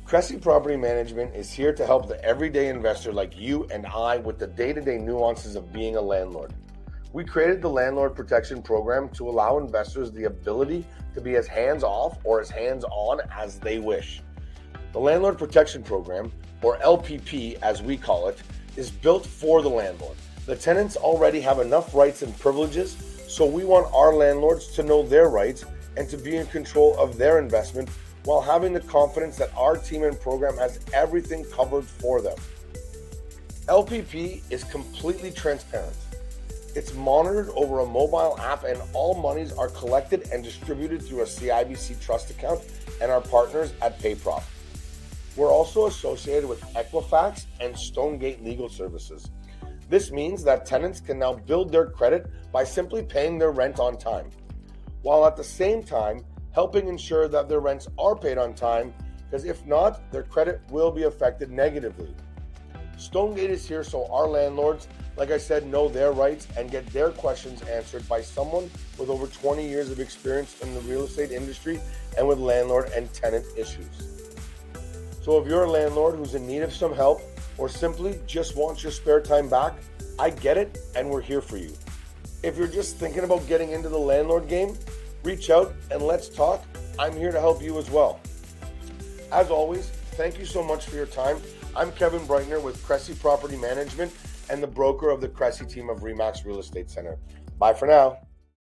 CRESI Property Management is here to help the everyday investor like you and I with the day-to-day nuances of being a landlord. We created the Landlord Protection Program to allow investors the ability to be as hands-off or as hands-on as they wish. The Landlord Protection Program, or LPP as we call it, is built for the landlord. The tenants already have enough rights and privileges, so we want our landlords to know their rights and to be in control of their investment while having the confidence that our team and program has everything covered for them. LPP is completely transparent. It's monitored over a mobile app and all monies are collected and distributed through a CIBC Trust account and our partners at PayProp. We're also associated with Equifax and Stonegate Legal Services. This means that tenants can now build their credit by simply paying their rent on time, while at the same time helping ensure that their rents are paid on time, because if not, their credit will be affected negatively. Stonegate is here so our landlords, like I said, know their rights and get their questions answered by someone with over 20 years of experience in the real estate industry and with landlord and tenant issues. So if you're a landlord who's in need of some help or simply just wants your spare time back, I get it and we're here for you. If you're just thinking about getting into the landlord game, reach out and let's talk. I'm here to help you as well. As always, thank you so much for your time. I'm Kevin Breitner with CRESI Property Management and the broker of the CRESI team of RE/MAX Real Estate Center. Bye for now.